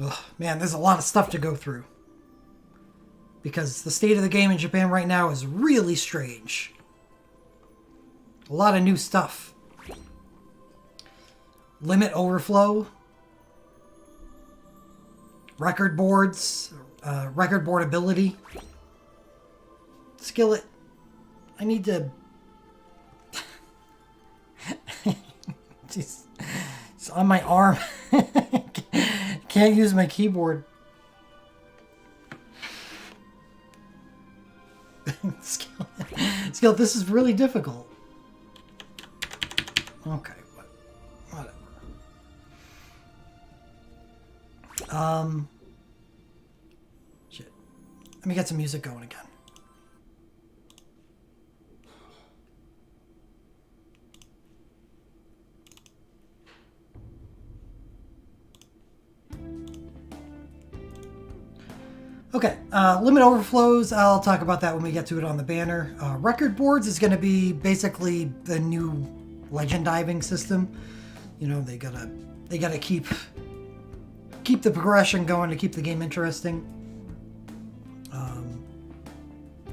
Ugh, man, there's a lot of stuff to go through. Because the state of the game in Japan right now is really strange. A lot of new stuff. Limit overflow. Record boards. Record board ability. Skillet. I need to... Jeez. It's on my arm. Can't use my keyboard. Skillet, this is really difficult. Okay, whatever. Shit. Let me get some music going again. Okay, limit overflows, I'll talk about that when we get to it on the banner. Record boards is going to be basically the new legend diving system. You know, they gotta keep the progression going to keep the game interesting.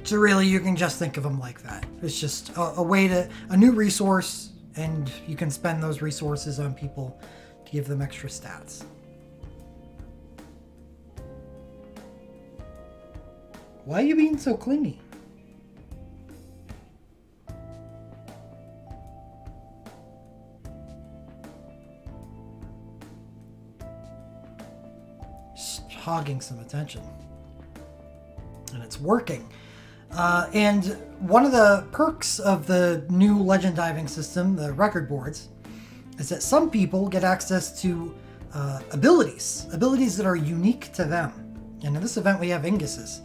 So really, you can just think of them like that. It's just a new resource, and you can spend those resources on people to give them extra stats. Why are you being so clingy? Just hogging some attention. And it's working. And one of the perks of the new legend diving system, the record boards, is that some people get access to abilities that are unique to them. And in this event, we have Ingus's.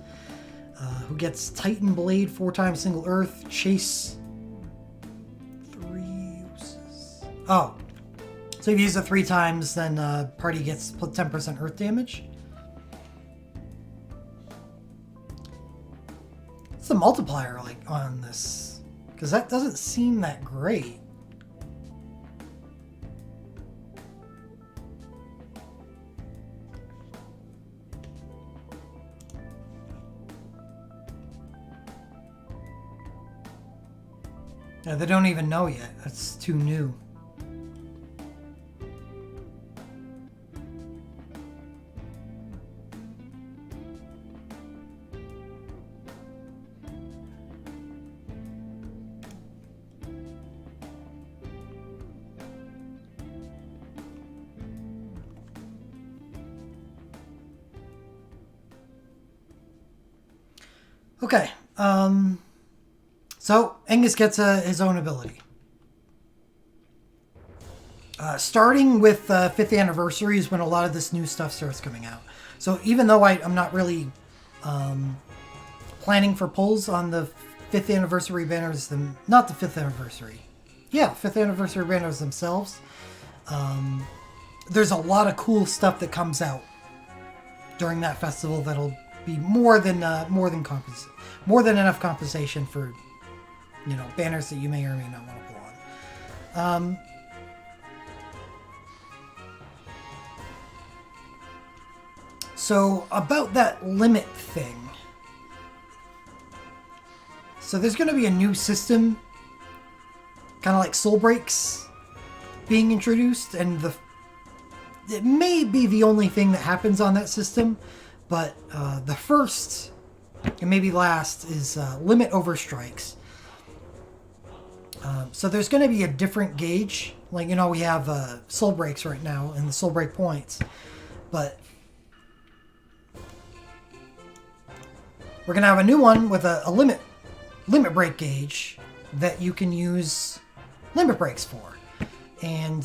Who gets Titan Blade 4 times single earth, Chase 3 uses. Oh, so if you use it 3 times, then party gets 10% earth damage. What's the multiplier like on this? Because that doesn't seem that great. Yeah, they don't even know yet. That's too new. Okay. So, Ingus gets his own ability. Starting with 5th anniversary is when a lot of this new stuff starts coming out. So even though I'm not really planning for pulls on the 5th anniversary banners, not the 5th anniversary. Yeah, 5th anniversary banners themselves. There's a lot of cool stuff that comes out during that festival that'll be more than enough compensation for, you know, banners that you may or may not want to pull on. So about that limit thing. So there's going to be a new system, kind of like soul breaks, being introduced, and it may be the only thing that happens on that system, but the first and maybe last is limit overstrikes. So there's going to be a different gauge. Like, you know, we have soul breaks right now and the soul break points, but we're going to have a new one with a limit break gauge that you can use limit breaks for. And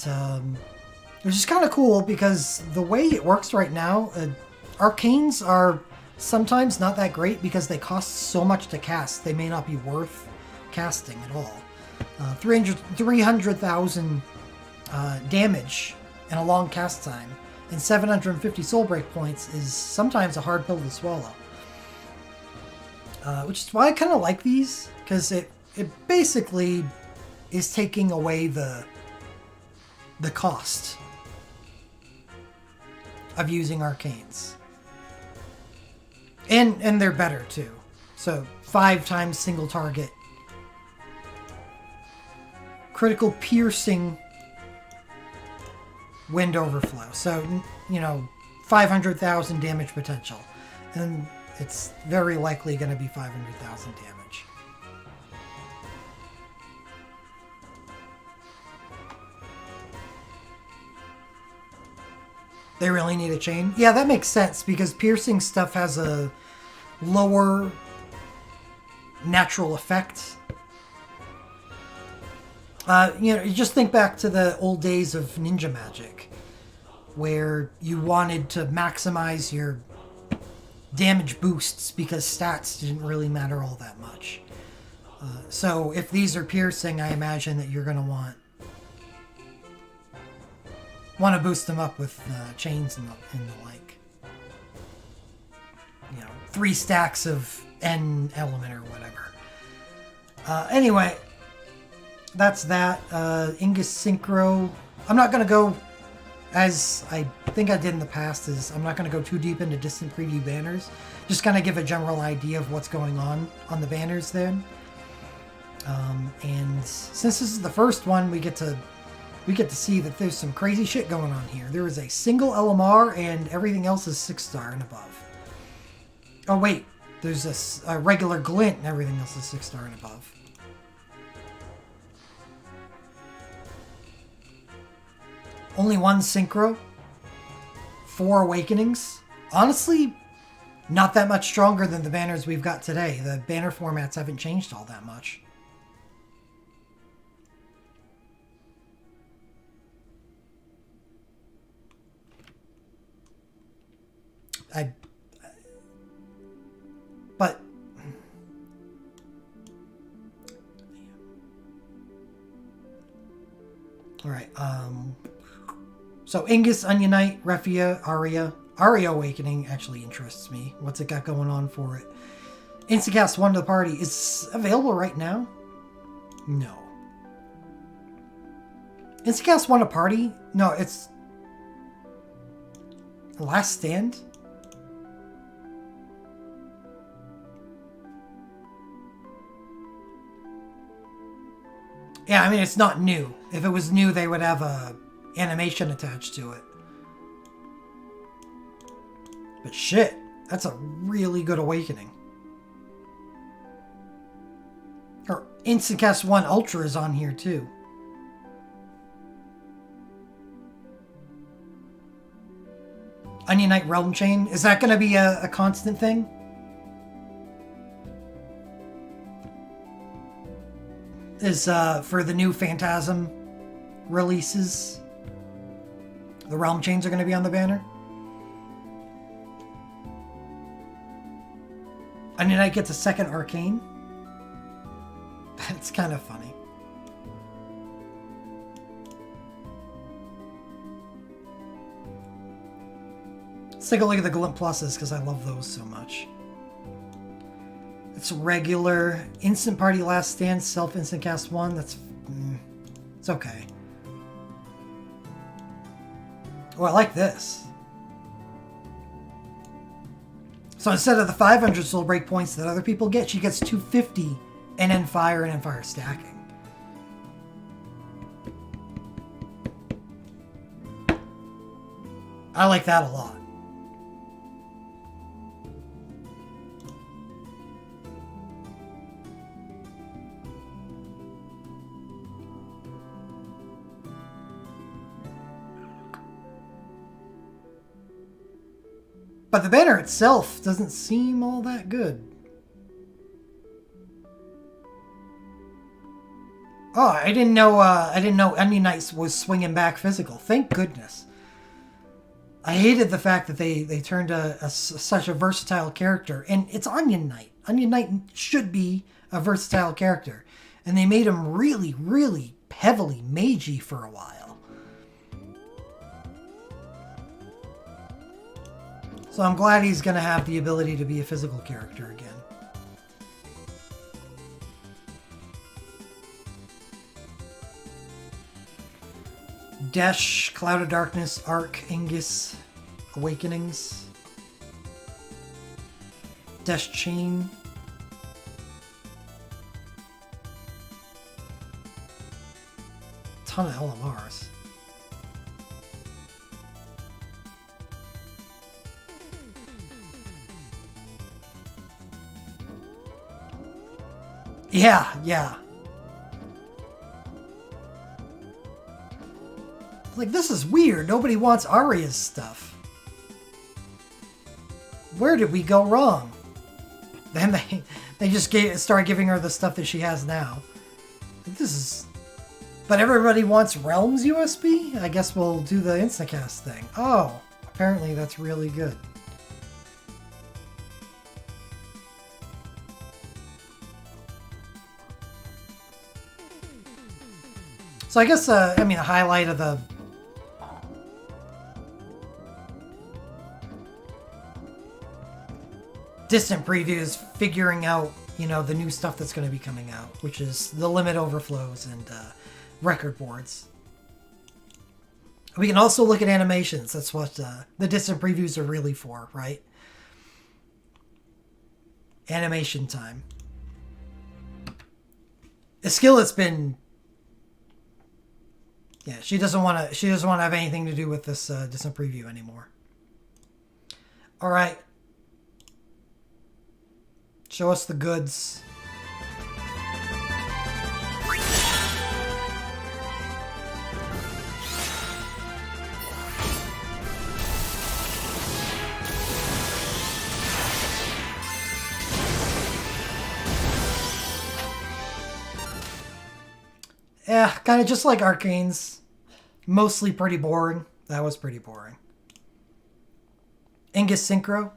which is kind of cool because the way it works right now, arcanes are sometimes not that great because they cost so much to cast. They may not be worth casting at all. 300,000 damage and a long cast time and 750 soul break points is sometimes a hard pill to swallow. Which is why I kind of like these, because it basically is taking away the cost. of using arcanes. And they're better too. So 5 times single target. Critical piercing wind overflow. So, you know, 500,000 damage potential. And it's very likely going to be 500,000 damage. They really need a chain? Yeah, that makes sense because piercing stuff has a lower natural effect. You know, you just think back to the old days of ninja magic where you wanted to maximize your damage boosts because stats didn't really matter all that much. So if these are piercing, I imagine that you're going to want to boost them up with chains and the like. You know, 3 stacks of N element or whatever. Anyway, that's that. Ingus Synchro. I'm not going to go, as I think I did in the past, I'm not going to go too deep into distant preview banners. Just kind of give a general idea of what's going on the banners then. And since this is the first one, we get to see that there's some crazy shit going on here. There is a single LMR and everything else is 6-star and above. Oh wait, there's a regular glint and everything else is 6-star and above. Only 1 synchro, 4 awakenings. Honestly, not that much stronger than the banners we've got today. The banner formats haven't changed all that much. But all right. So Ingus, Onionite, Refia, Aria. Aria Awakening actually interests me. What's it got going on for it? Instacast 1 to the party. Is available right now? No. Instacast 1 to party? No, it's Last Stand? Yeah, I mean, it's not new. If it was new, they would have a animation attached to it. But shit, that's a really good awakening. Or Instacast 1 Ultra is on here too. Onionite Realm Chain, is that going to be a constant thing? Is for the new Phantasm releases, the Realm Chains are going to be on the banner. Onionite gets a second Arcane. That's kind of funny. Let's take a look at the Glint Pluses because I love those so much. It's regular. Instant Party Last Stand, Self-Instant Cast 1. That's... it's okay. Oh, I like this. So instead of the 500 soul break points that other people get, she gets 250 and then fire and then fire stacking. I like that a lot. But the banner itself doesn't seem all that good. Oh, I didn't know Onionite was swinging back physical. Thank goodness. I hated the fact that they turned such a versatile character, and it's Onionite. Onionite should be a versatile character, and they made him really, really heavily magey for a while. So I'm glad he's going to have the ability to be a physical character again. Desh, Cloud of Darkness, Arc, Ingus, Awakenings. Death Chain. Ton of LMRs. Yeah. Like, this is weird. Nobody wants Arya's stuff. Where did we go wrong? Then they just started giving her the stuff that she has now. This is... But everybody wants Realms USB? I guess we'll do the Instacast thing. Oh, apparently that's really good. So I guess, I mean, a highlight of the... distant previews, figuring out, you know, the new stuff that's going to be coming out, which is the limit overflows and record boards. We can also look at animations. That's what the distant previews are really for, right? Animation time. A skill that's been... Yeah, she doesn't want to have anything to do with this distant preview anymore. All right. Show us the goods. Yeah, kind of just like Arcane's. Mostly pretty boring. That was pretty boring. Ingus Synchro.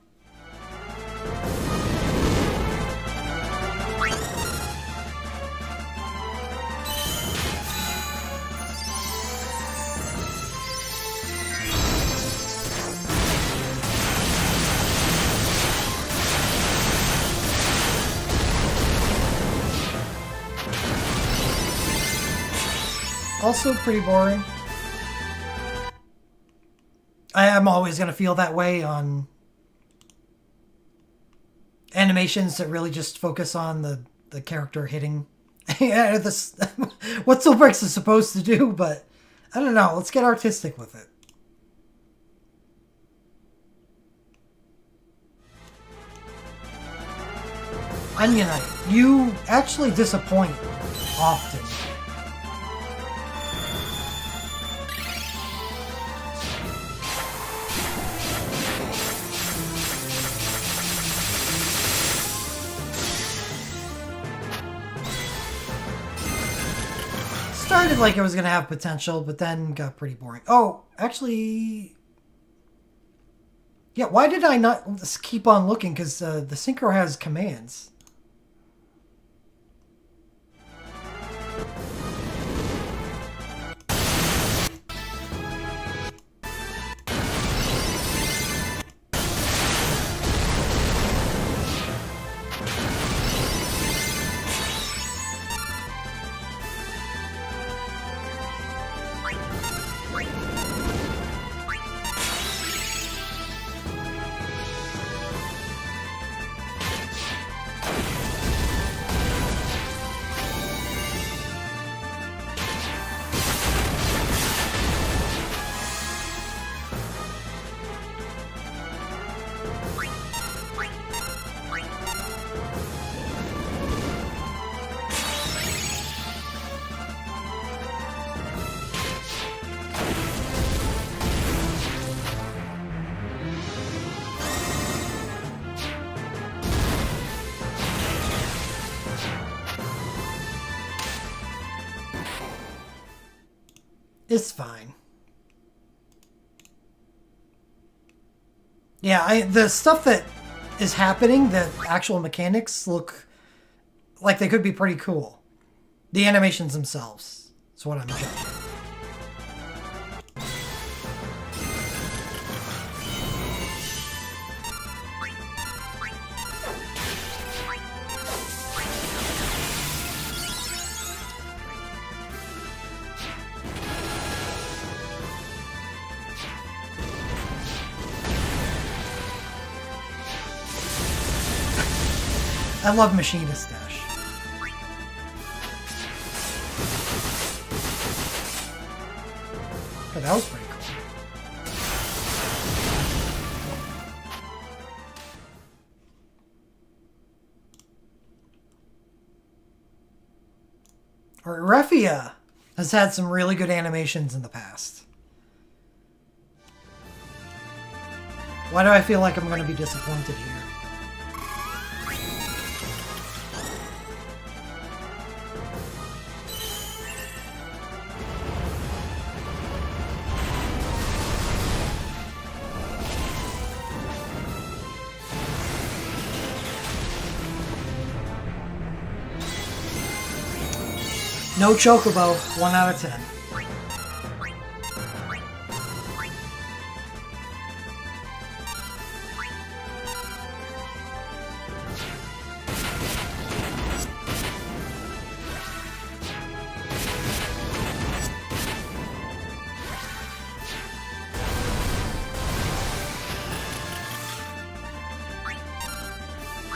Also pretty boring. I am always going to feel that way on animations that really just focus on the character hitting. This, what Soulbreaks is supposed to do, but I don't know. Let's get artistic with it. Onionite, you actually disappoint often. Started like it was going to have potential, but then got pretty boring. Oh, actually... Yeah, why did I not keep on looking? Because the Synchro has commands. It's fine. Yeah, the stuff that is happening, the actual mechanics look like they could be pretty cool. The animations themselves is what I'm judging. I love Machinist Dash. Oh, that was pretty cool. Alright, Refia has had some really good animations in the past. Why do I feel like I'm going to be disappointed here? No Chocobo, 1 out of 10.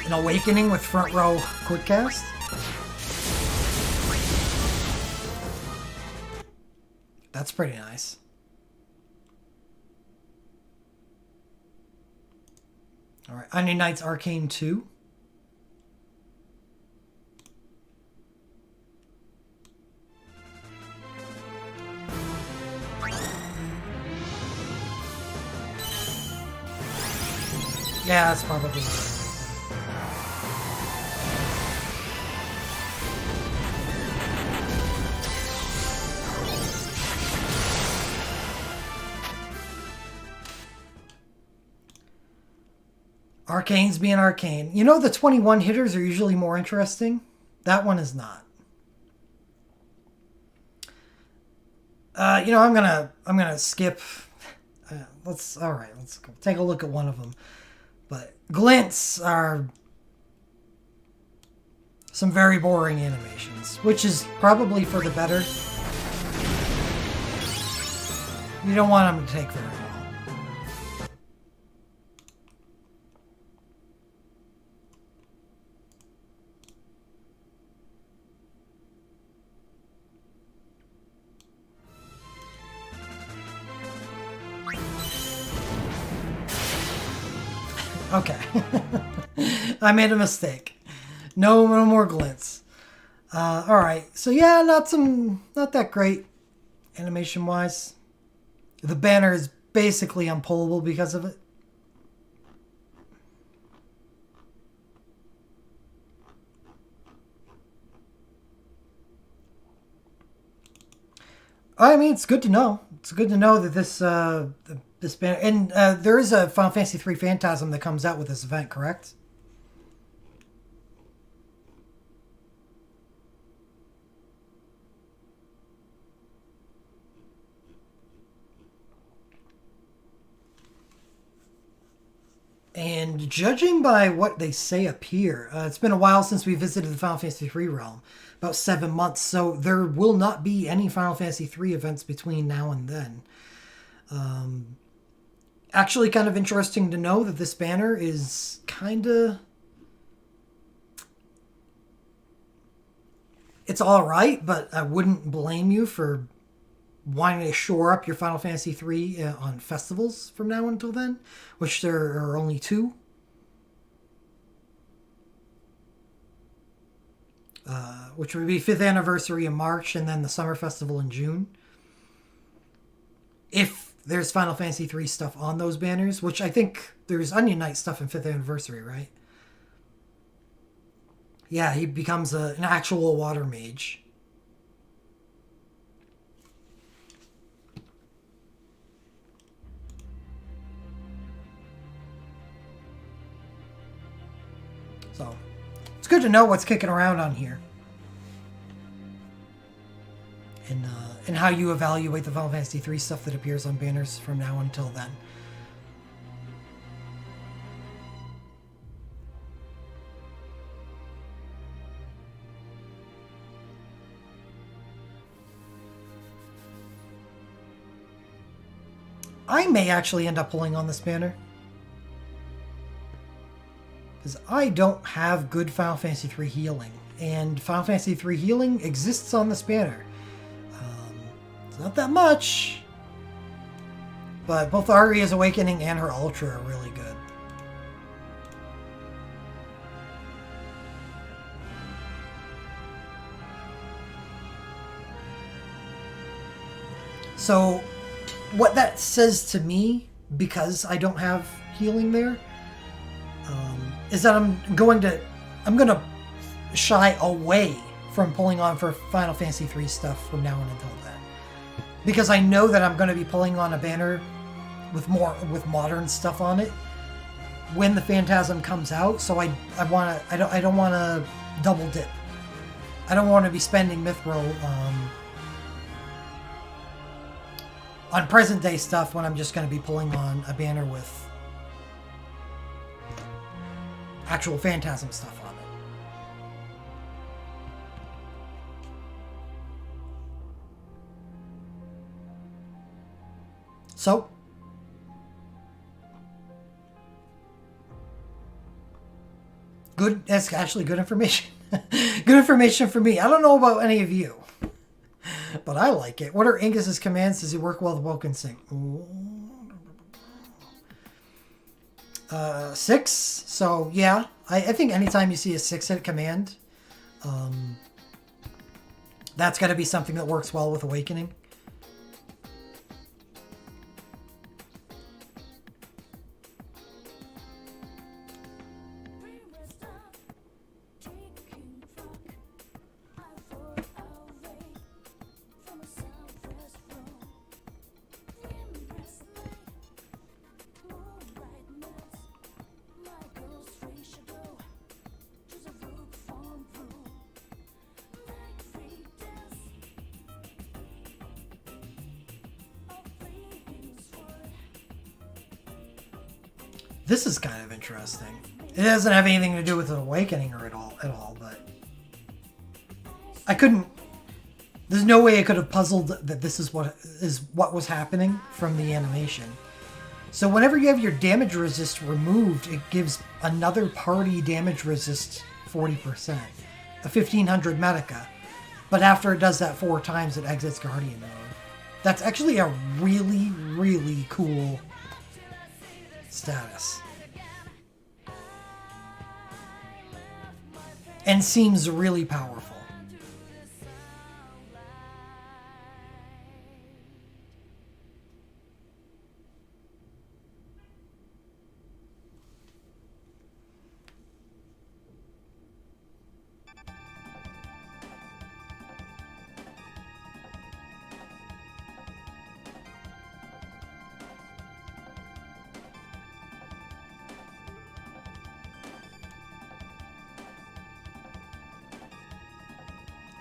An Awakening with front row quickcast. That's pretty nice. Alright, Onion Knights Arcane 2. Yeah, that's probably... Arcane's being arcane. You know the 21 hitters are usually more interesting? That one is not. You know, I'm gonna skip. Let's go take a look at one of them. But glints are some very boring animations, which is probably for the better. You don't want them to take very long. Okay. I made a mistake. No more glints. Alright. So yeah, not that great animation wise. The banner is basically unpullable because of it. I mean, it's good to know. It's good to know that this banner, and there is a Final Fantasy III Phantasm that comes out with this event, correct? And judging by what they say up here, it's been a while since we visited the Final Fantasy III realm. About 7 months, so there will not be any Final Fantasy III events between now and then. Actually, kind of interesting to know that this banner is kind of... It's alright, but I wouldn't blame you for wanting to shore up your Final Fantasy III on festivals from now until then, which there are only 2. Which would be 5th anniversary in March and then the Summer Festival in June. If there's Final Fantasy III stuff on those banners, which I think there's Onion Knight stuff in 5th anniversary, right? Yeah, he becomes an actual water mage. So, it's good to know what's kicking around on here. And how you evaluate the Final Fantasy III stuff that appears on banners from now until then. I may actually end up pulling on this banner. Because I don't have good Final Fantasy III healing. And Final Fantasy III healing exists on this banner. It's not that much. But both Aria's Awakening and her Ultra are really good. So, what that says to me, because I don't have healing there, is that I'm gonna shy away from pulling on for Final Fantasy III stuff from now on until then, because I know that I'm going to be pulling on a banner with modern stuff on it when the Phantasm comes out. So I don't want to double dip. I don't want to be spending Mithril on present day stuff when I'm just going to be pulling on a banner with actual Phantasm stuff on it. So, good. That's actually good information. Good information for me. I don't know about any of you, but I like it. What are Ingus's commands? Does he work well with Woken Sync? 6. So yeah, I think anytime you see a 6-hit command, that's got to be something that works well with Awakening. This is kind of interesting. It doesn't have anything to do with an Awakening or at all, but I couldn't. There's no way I could have puzzled that this is what was happening from the animation. So whenever you have your damage resist removed, it gives another party damage resist 40%, a 1500 Medica. But after it does that 4 times, it exits Guardian mode. That's actually a really, really cool status. And seems really powerful.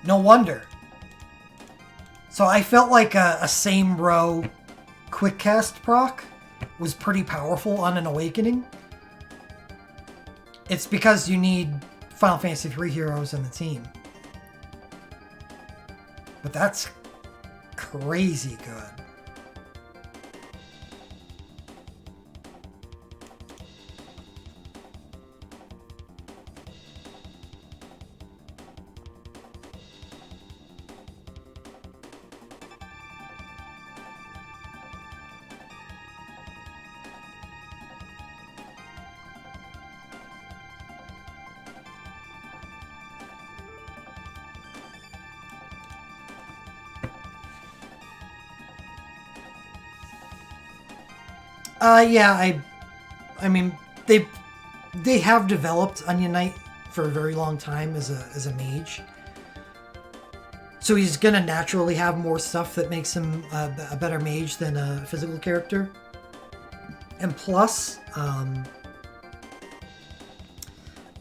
No wonder. So I felt like a same row quick cast proc was pretty powerful on an Awakening. It's because you need Final Fantasy III heroes in the team. But that's crazy good. Yeah, I mean, they have developed Onion Knight for a very long time as a mage, so he's gonna naturally have more stuff that makes him a better mage than a physical character. And plus,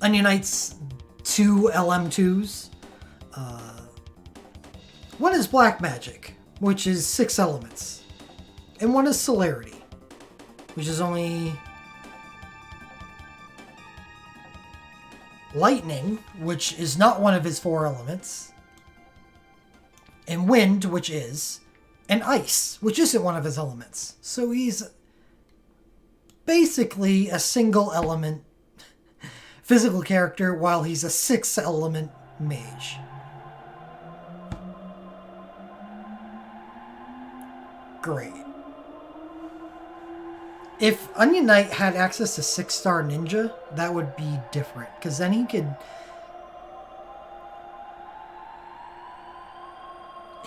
Onion Knight's 2 LM2s. One is Black Magic, which is 6 elements, and one is Celerity, which is only Lightning, which is not one of his 4 elements, and Wind, which is, and Ice, which isn't one of his elements. So he's basically a single element physical character while he's a 6-element mage. Great. If Onion Knight had access to 6-star ninja, that would be different. Because then he could...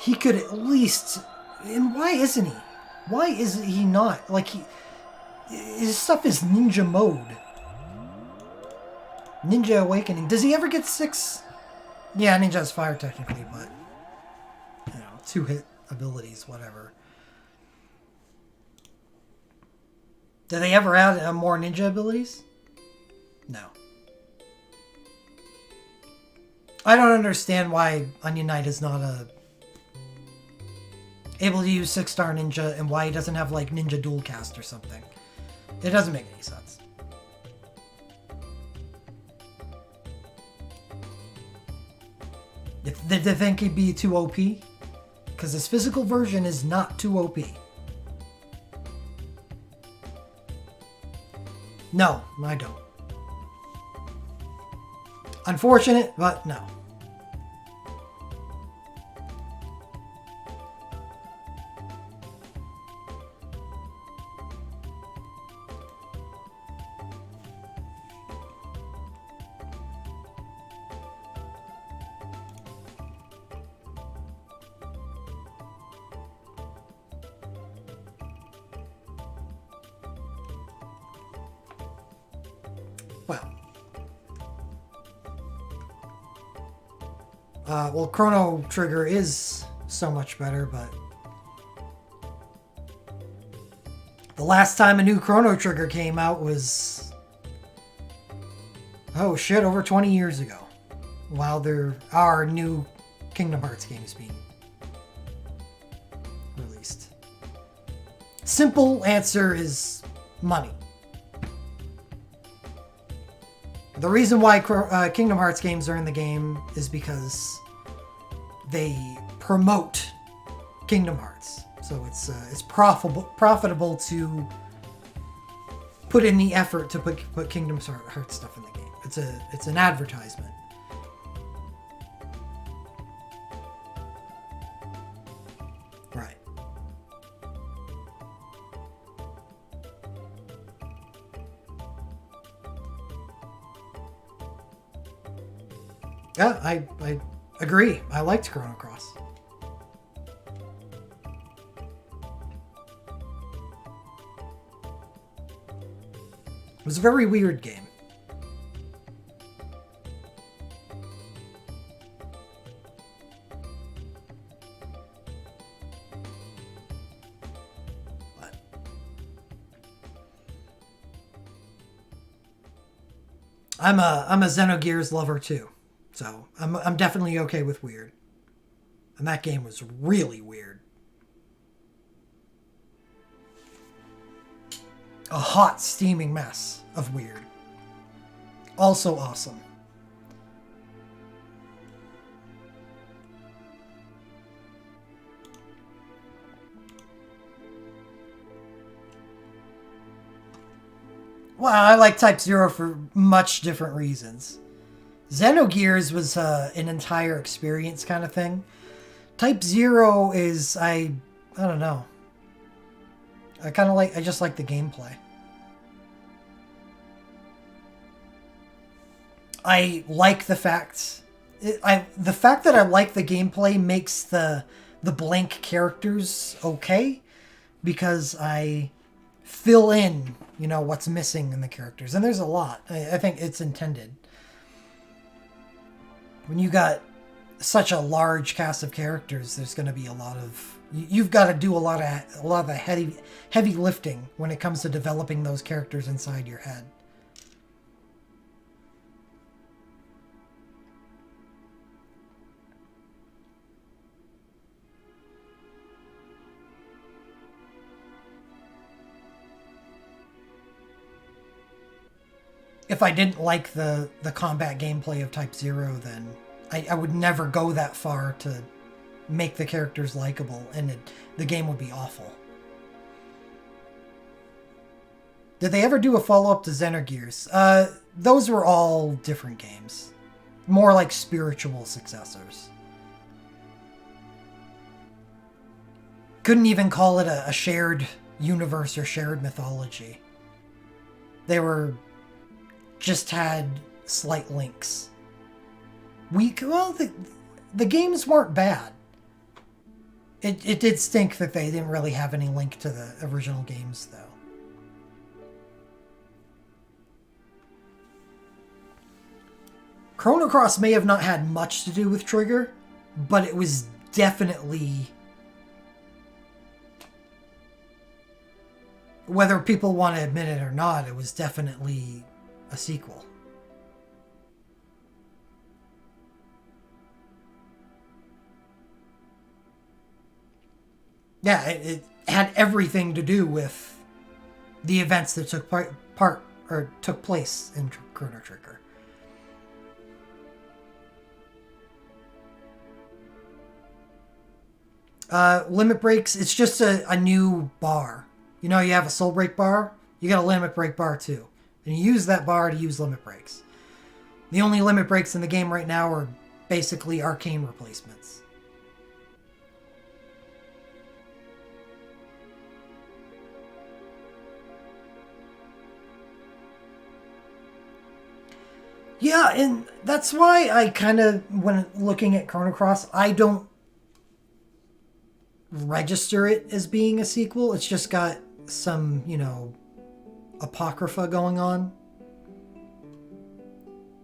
He could at least... And why isn't he? Why is he not? Like, his stuff is ninja mode. Ninja Awakening. Does he ever get 6? Yeah, ninja has fire technically, but... You know, 2-hit abilities, whatever. Did they ever add more ninja abilities? No. I don't understand why Onion Knight is not able to use 6-star ninja and why he doesn't have like ninja dual cast or something. It doesn't make any sense. Did they think he'd be too OP? Because his physical version is not too OP. No, I don't. Unfortunate, but no. Well, Chrono Trigger is so much better, but... The last time a new Chrono Trigger came out was... Oh shit, over 20 years ago. While there are new Kingdom Hearts games being released. Simple answer is money. The reason why Kingdom Hearts games are in the game is because they promote Kingdom Hearts. So it's profitable to put in the effort to put Kingdom Hearts stuff in the game. It's an advertisement. Right. Yeah, I agree. I liked Chrono Cross. It was a very weird game. But I'm a Xenogears lover too. So, I'm definitely okay with weird. And that game was really weird. A hot, steaming mess of weird. Also awesome. Well, I like Type 0 for much different reasons. Xenogears was an entire experience kind of thing. Type 0 is, I don't know. I just like the gameplay. I like the fact... the fact that I like the gameplay makes the blank characters okay. Because I fill in, what's missing in the characters. And there's a lot. I think it's intended. When you got such a large cast of characters, there's going to be a lot of... You've got to do a lot of the heavy lifting when it comes to developing those characters inside your head. If I didn't like the combat gameplay of Type 0, then I would never go that far to make the characters likable, and the game would be awful. Did they ever do a follow-up to Xenogears? Those were all different games. More like spiritual successors. Couldn't even call it a shared universe or shared mythology. They were... just had slight links. The games weren't bad. It did stink that they didn't really have any link to the original games, though. Chrono Cross may have not had much to do with Trigger, but it was definitely... whether people want to admit it or not, it was definitely a sequel. Yeah, it had everything to do with the events that took took place in Chrono Trigger. Limit breaks, it's just a new bar. You know, you have a soul break bar, you got a limit break bar too. And you use that bar to use limit breaks. The only limit breaks in the game right now are basically arcane replacements. Yeah, and that's why I kind of, when looking at Chrono Cross, I don't register it as being a sequel. It's just got some, you know, apocrypha going on.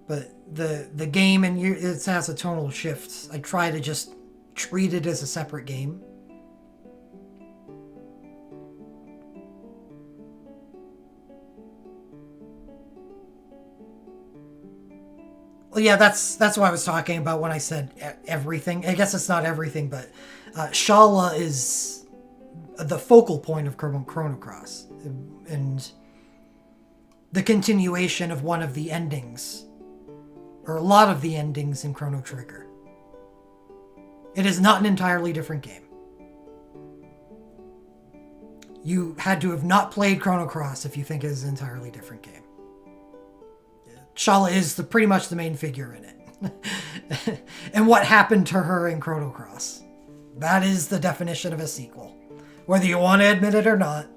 But the game, and it has a tonal shift. I try to just treat it as a separate game. Well, yeah, that's what I was talking about when I said everything. I guess it's not everything, but Shala is the focal point of Chrono Cross, and the continuation of one of the endings, or a lot of the endings in Chrono Trigger. It is not an entirely different game. You had to have not played Chrono Cross if you think it is an entirely different game. Shala is pretty much the main figure in it. And what happened to her in Chrono Cross. That is the definition of a sequel. Whether you want to admit it or not.